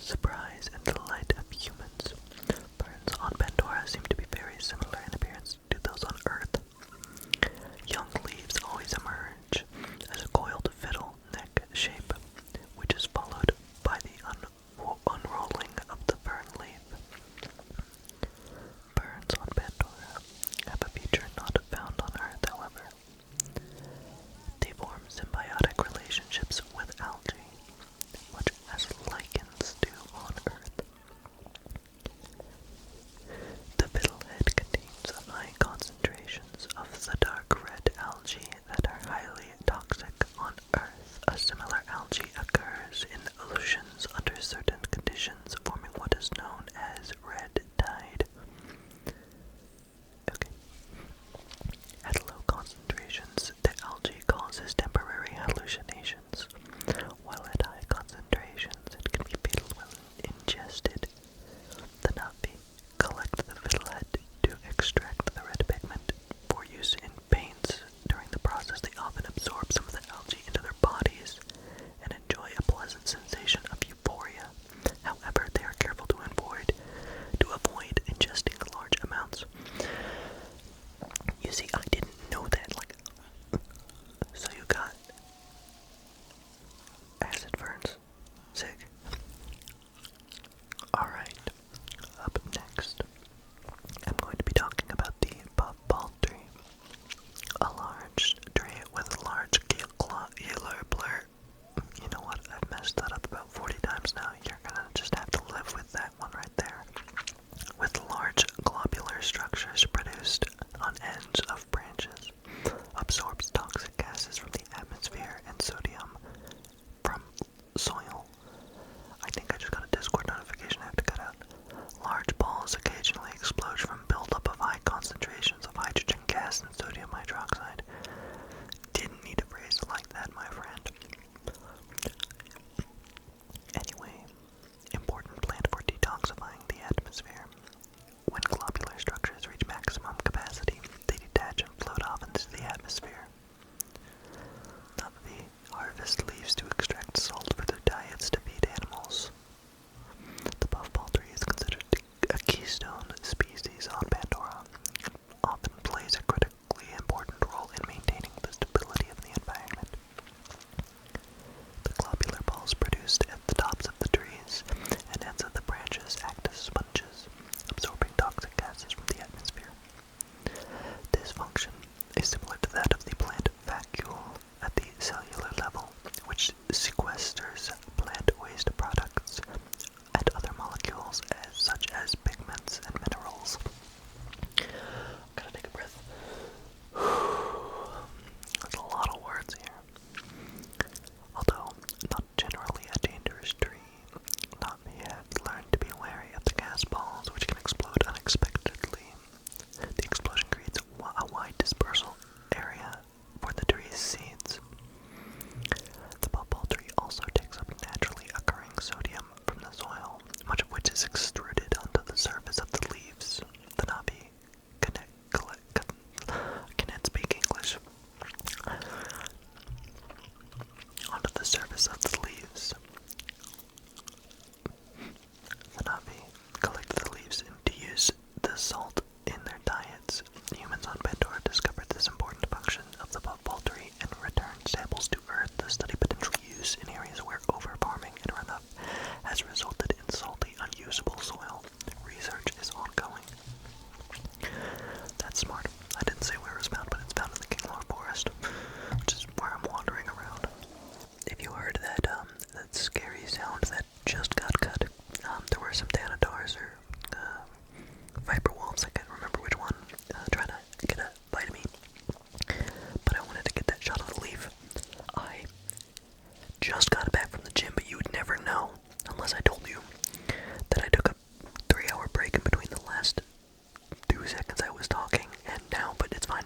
surprise and delight of humans. Burns on Pandora seem to be very similar in appearance to those on Earth. Young leaves always emerge as a coiled fiddle neck shape, which is followed by the unrolling of the fern leaf. Burns on Pandora have a feature not found on Earth, however. They form symbiotic relationships with algae, much as lichens do on Earth. The fiddlehead contains high concentrations of the dark red algae that are highly toxic on Earth. A similar algae occurs in the oceans under certain conditions, forming what is known as red tide. Okay. At low concentrations, the algae causes temporary hallucinations, while at high concentrations it can be fatal when ingested. The Navi collect the fiddlehead to extract the red pigment for use in paints. During the process, they often absorb some of the algae into their bodies and enjoy a pleasant sensation of euphoria. However, they are careful to avoid ingesting large amounts. You see, I didn't know that. So you got acid burns. Sick. Alright, up next, I'm going to be talking about the puffball tree. A large tree with a large yellow blur. You know what? I've messed that up about 40 times now. You're gonna just have to live with that one right there. With large globular structures produced on ends of branches, absorbs toxic gases from the atmosphere and sodium from soil. I think I just got a Discord notification I have to cut out. Large balls occasionally explode from buildup of high concentrations of hydrogen gas and sodium hydroxide. Didn't need to phrase it like that, my friend. Anyway, important plant for detoxifying the atmosphere. When globular structures reach maximum capacity, they detach and float off into the atmosphere. Navi harvest leaves to extract salt for their diets to feed animals. The puffball tree is considered a keystone species on Pandora and often plays a critically important role in maintaining the stability of the environment. The globular balls produced at the tops of the trees and ends of the branches act as sponges, absorbing toxic gases from the atmosphere. This function is similar to that of the plant vacuole at the cellular level, which sequesters plant waste products and other molecules such as pigments and minerals. Gotta take a breath. That's a lot of words here. Although not generally a dangerous tree, Navi has learned to be wary of the gas balls, which can explode unexpectedly. The explosion creates a wide dispersal area for the tree's seeds. The puffball tree also takes up naturally occurring sodium from the soil, much of which is extruded onto the surface of the leaves. The Navi can't speak English. Onto the surface of the leaves. The Navi collect the leaves and to use the salt in their diets. Humans on Pandora discovered this important function of the puffball tree and returned samples to Earth to study potential use in areas where over-farming and runoff has resulted in salty, unusable soil. Research is ongoing. That's smart. I didn't say where it was found, but it's found in the Kinglore Forest, which is where I'm wandering around. If you heard that scary sound that just got cut, there were some Thanatars or viper wolves, I can't remember which one, trying to get a bite of me. But I wanted to get that shot of the leaf. I just got back from the gym, but you would never know, unless I told you, that I took a 3-hour break in between the last 2 seconds I was talking and now, but it's fine.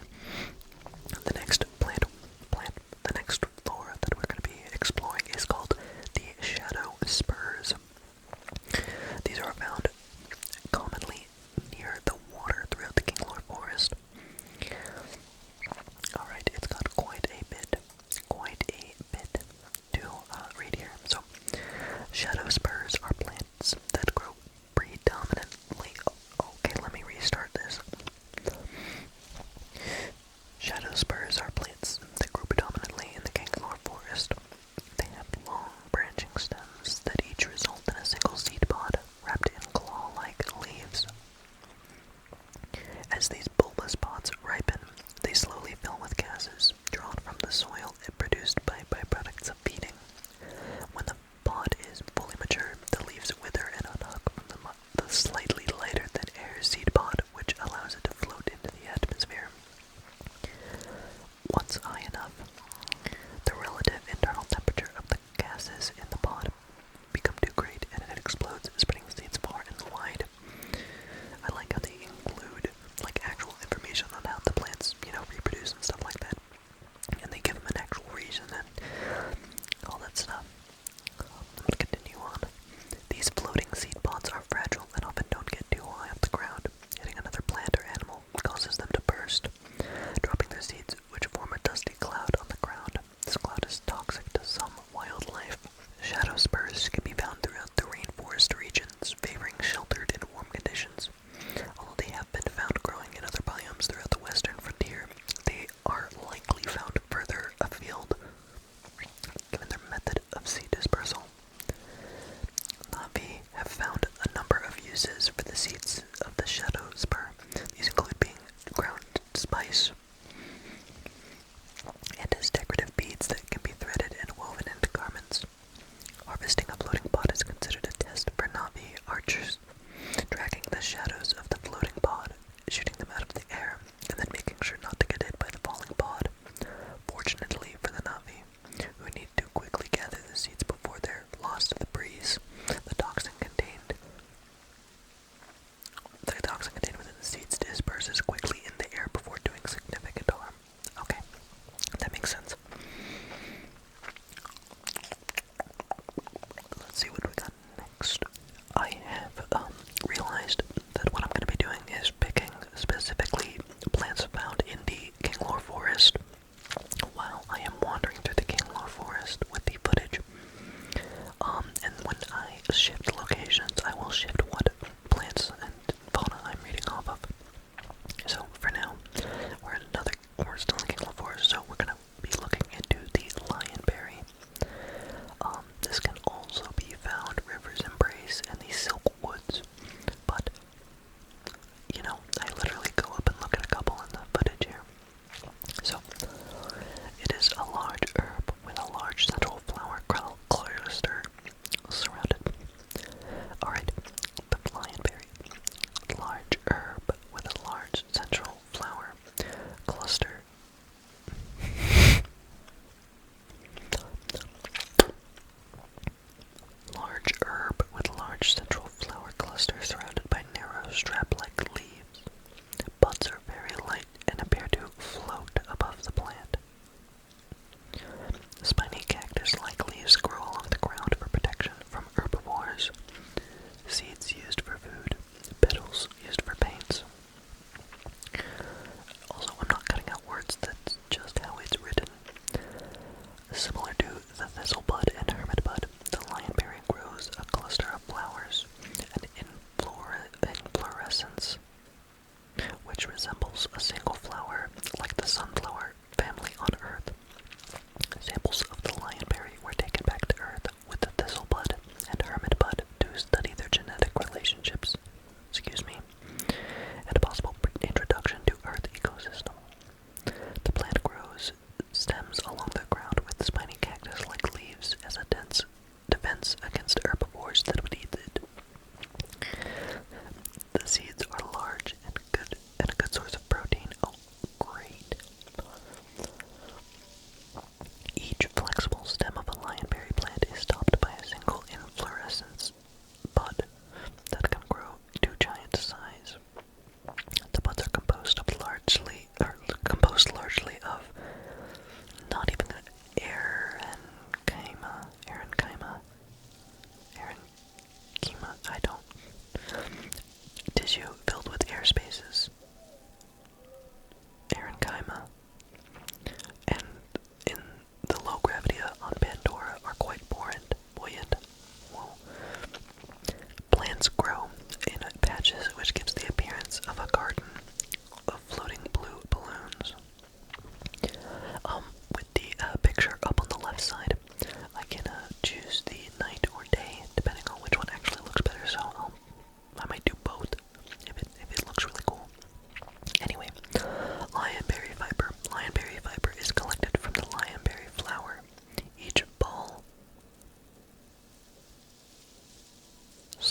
The next the next flora that we're going to be exploring is called the shadow spurs. These are found commonly near the water throughout the Kinglore Forest. Alright, it's got quite a bit to read here. So, shadow spurs are plant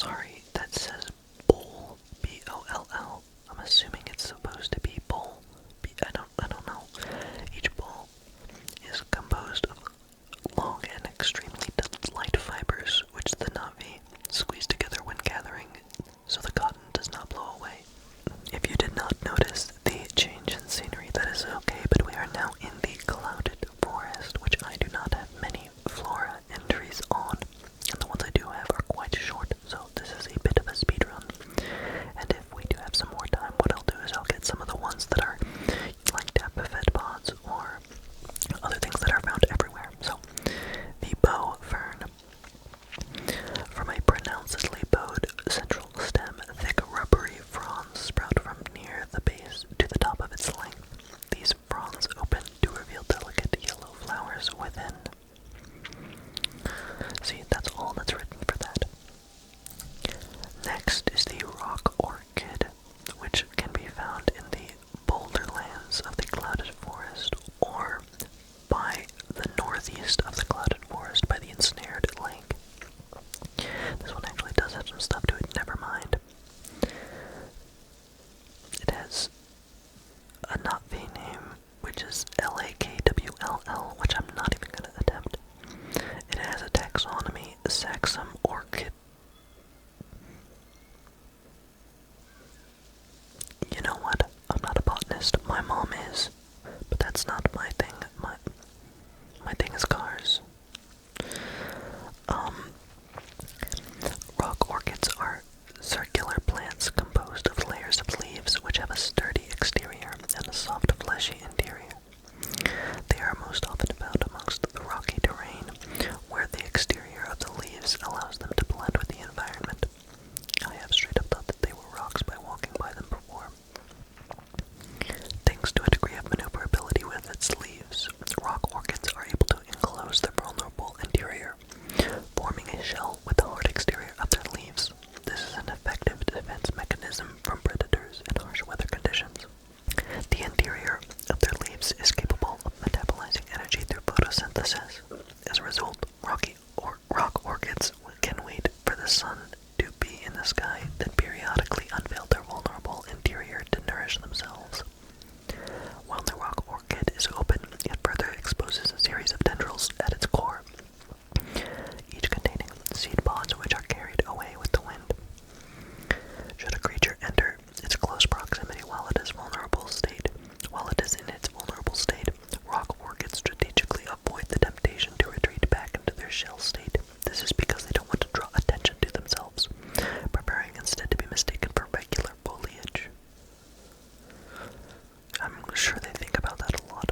sorry, that says boll, B-O-L-L. I'm assuming it's supposed to be boll. I don't know. Each boll is composed of long and extremely light fibers, which the Navi squeeze together when gathering so the cotton does not blow away. If you did not notice the change in scenery, that is okay, but we are now in the clouded forest, which I do not have many flora entries on, and the ones I do have are quite short, so this is a bit of a speed run. And if we do have some more time, what I'll do is I'll get some of the ones that are like Tapifed pods or other things that are found everywhere. So, the bow fern. From a pronouncedly bowed central stem, thick rubbery fronds sprout from near the base to the top of its length. These fronds open to reveal delicate yellow flowers within. See, that's all that's written for that. Next is the rock orchid, which can be found in the boulderlands of the clouded forest, or by the northeast of the clouded forest by the ensnared lake. This one actually does have some stuff to it, never mind. It has a not-V name, which is L-A-K-W-L-L, which I'm not even going to attempt. It has a taxonomy, Saxum orchid. You know what? I'm not a botanist. My mom is. But that's not my thing. My thing is cars. Rock orchids are circular plants composed of layers of leaves which have a sturdy exterior and a soft fleshy interior. They are most often found amongst the rocky terrain, where the exterior of the leaves allows them to blend with the environment. I have straight up thought that they were rocks by walking by them before. Thanks to a degree of maneuverability with its leaves, rock orchids are able to enclose their vulnerable interior, forming a shell with the hard exterior of their leaves. This is an effective defense mechanism from predators in harsh weather conditions. The interior of their leaves is capable of metabolizing energy through photosynthesis. As a result, rock orchids can wait for the sun to be in the sky, then periodically unveil their vulnerable interior to nourish themselves. While the rock orchid is open, it further exposes a series of tendrils at its core, each containing seed pods which are carried away with the wind. Should a creature enter its close proximity while it is in its vulnerable state, rock orchids strategically avoid the temptation to retreat back into their shell state. This is because they don't want to draw attention to themselves, preferring instead to be mistaken for regular foliage. I'm sure they think about that a lot.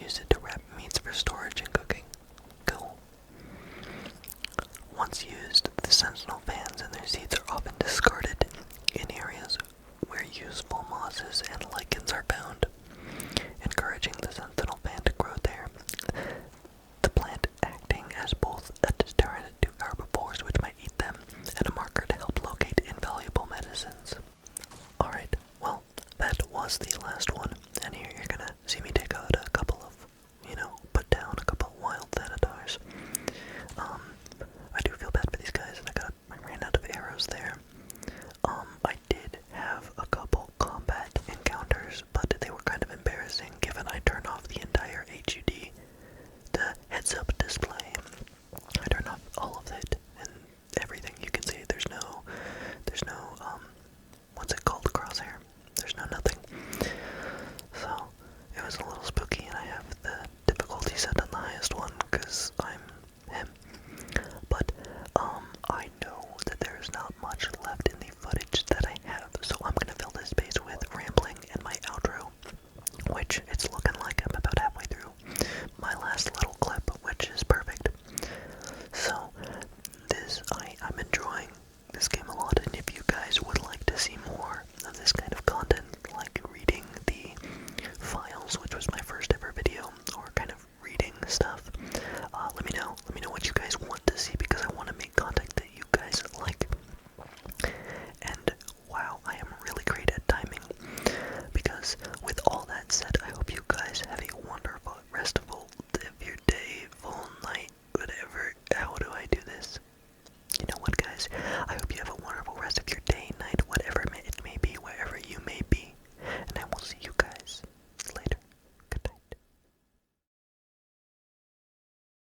use it to wrap meats for storage and cooking. Cool. Once used, the sentinel fans and their seeds are often discarded in areas where useful mosses and lichens are found, encouraging the sentinel fan to grow there. The plant acting as both a deterrent to herbivores which might eat them and a marker to help locate invaluable medicines. Alright, well, that was the last one, and here you're gonna see me take out a couple of, put down a couple of wild Thanatars. I do feel bad for these guys, and I ran out of arrows there. I did have a couple combat encounters, but they were kind of embarrassing given I turned off the entire HUD, the heads-up display. I turned off all of it, and everything. You can see there's no, what's it called, crosshair? There's no nothing. So, it was a little spooky, and I have the difficulty set on the highest one, because I'm him. But, I know that there's not much left in the footage that I have, so I'm gonna fill this space with rambling and my outro, which it's looking like I'm about halfway through my last little clip, which is perfect. So, I'm enjoying this game a lot, and if you guys would like to see more of this kind of content, like reading the files, which was my first ever video, or kind of reading stuff, let me know. Let me know what you guys want to see, because I want to make content that you guys like. And wow, I am really great at timing, because with all that said,